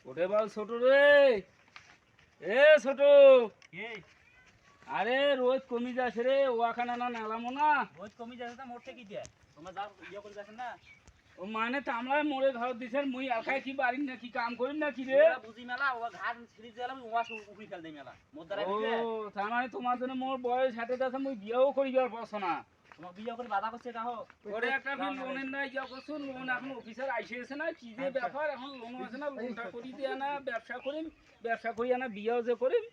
ওরে বাল ছোট রে, এ ছোট, আরে রোজ কমি যাচ্ছে রে, ওখানে না নালামো না। রোজ কমি যাচ্ছে তা মোটে কি দিয়ে তোমরা যা ইয়ে করে যাচ্ছেন না। ও মানে তামলা মোড়ে ঘর দিছেন, মুই একাই কি বাড়ি না কি কাম করিম না কি রে? ওরা বুঝি মেলা ও ঘাট ছিড়ি দিলাম ওয়া উফরি ফেল দেই মেলা মোর দ্বারা ও দিছে। তার মানে তোমার জন্য মোর বয়স হাতে যাচ্ছে, মুই বিয়েও করিবার পারছ না। তোমাকে বিয়ে করে বাধা করছে কাহো ওরে একটা ফিল লোনের নাই যা করছো, লোন এখন অফিসার আইসে এসে না, কি যে ব্যাপার এখন লোন আছে না, লোনটা করি দিয়ে না ব্যবসা করিম, ব্যবসা করি না বিয়েও যে করিম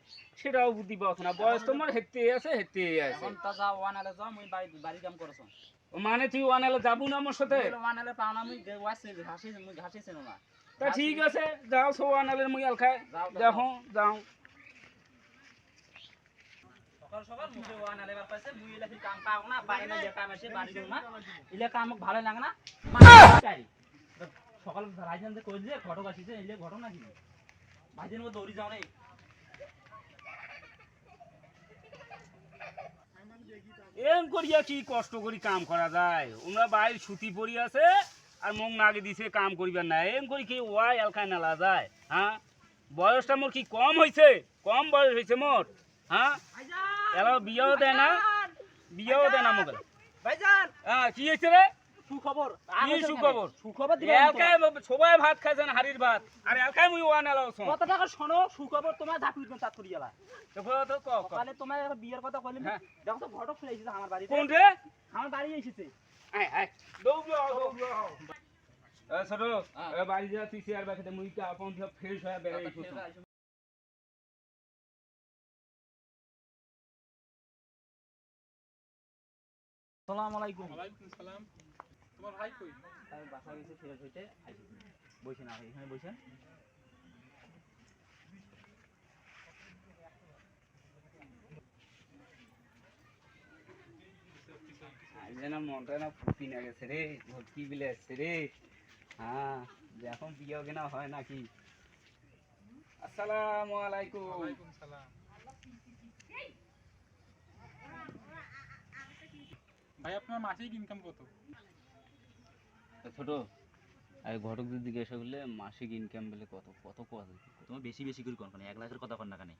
সেটাও বুদ্ধি পাচ্ছ না। বয়স তোমার হেঁটে আছে হেঁটে আছে। এখন তা যা ওয়ান আলে যাও মুই বাড়ি কাম করছ। মানে তুই ওয়ানালে যাবো না আমার সাথে? ওয়ান আলে পাও না মুই ওয়াসে ঘাসি না। তা ঠিক আছে, যাও সো ওয়ানালের মুই আলখায় দেখো যাও। সকাল সকাল মুখে ওয়ান আলে বার পাইছে মুই এলা কাম পাও না বাইরে না যে কাম আছে বাড়ি দেব না ইলে কাম ভালো লাগে না। সকাল রাইজান যে কই যে ঘটক আসিছে ইলে ঘটনা কি ভাইজের মধ্যে দৌড়ি যাও নাই। এম করিয়া কি কষ্ট করি কাম করা যায়? ওনারা বাইর সুতি পরি আছে আর মুখ নাগে দিছে কাম করিবার না, এম করি কি ওয়াই এলকায় নালা যায়? হ্যাঁ, বয়সটা মোর কি কম হয়েছে? কম বয়স হয়েছে মোর? হ্যাঁ, এলা বিয়েও দেয় না, বিয়েও দেয় না মোকে। ভাইজান হ্যাঁ, কি হয়েছে রে? সুখবর কি সুখবর? সুখবর দিলাম এলকায় সবাই ভাত খাইছেন হাড়ির ভাত, আর এলকায় মুই ওয়ান এলাও শোন। কত টাকা শোনো সুখবর তোমার ধাপি চাট করি গেলা তো ক তাহলে তোমার বিয়ের কথা কইলি। হ্যাঁ। দেখো তো ঘটক ফিরে এসেছে আমার বাড়িতে। কোন রে? আমার বাড়ি এসেছে। আয় আয় দৌড় দৌড়। ছোট বাড়ি যা, তুই চেয়ার ব্যাখেতে মুই কা আপন ফ্রেশ হয়ে বেরিয়ে এসেছি। আসসালামু আলাইকুম। ওয়ালাইকুম সালাম। তোমার ভাই কই? আমি বাসা গেছে ফ্রেশ হইতে আইছি। বসেন আপনি এখানে বসেন। আইলে না মনটা না ফুটি না গেছে রে, ভর্তি বিলে আসছে রে। হ্যাঁ, এখন বিয়ে কেনা হয় নাকি? আসসালামু আলাইকুম। ওয়ালাইকুম সালাম। ভাই আপনার মাসিক ইনকাম কত? ছোট আর ঘটক যদি জিজ্ঞাসা করলে মাসিক ইনকাম বলে কত কত কত? তুমি বেশি বেশি করে কোন 1 লাখের কথা কোন না কেন?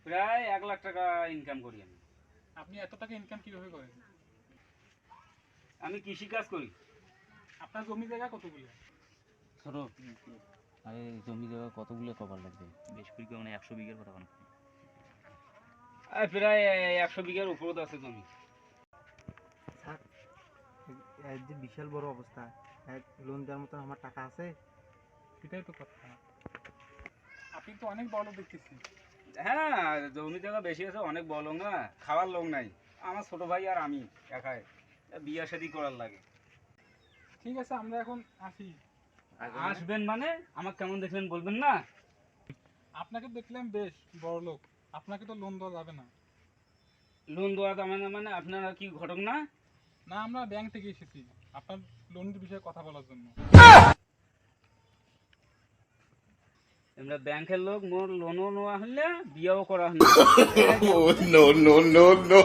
প্রায় 1 লাখ টাকা ইনকাম করি আমি। আপনি এত টাকা ইনকাম কিভাবে করেন? আমি কৃষি কাজ করি। আপনার জমি জায়গা কতগুলো? ছোট আরে জমি জায়গা কতগুলো কভার লাগবে? বেশ করে কি মানে 100 বিঘার কথা কোন? প্রায় 100 বিঘার উপরে আছে জমি। স্যার যে বিশাল বড় অবস্থা, লোন দেওয়ার মতন আমার টাকা আছে? সেটাই তো কথা। আপনি তো অনেক বড় দেখতেছি। হ্যাঁ, জমি জায়গা বেশি আছে, অনেক বড় লোক না, খাওয়ার লোক নাই। আমার ছোট ভাই আর আমি একাই, বিয়া শাদি করার লাগে। ঠিক আছে আমরা এখন আসি। আসবেন মানে আমাকে কেমন দেখলেন বলবেন না? আপনাকে দেখলাম বেশ বড় লোক, আপনাকে তো লোন দেওয়া যাবে না। লোন দেওয়া যাবে না মানে আপনারা কি ঘটক না? না আমরা ব্যাংক থেকে এসেছি আপনার লোনের বিষয়ে কথা বলার জন্য। আমরা ব্যাংকের লোক, মোর লোনও নেওয়া হলে বিয়াও করা হলে। no, no, no, no.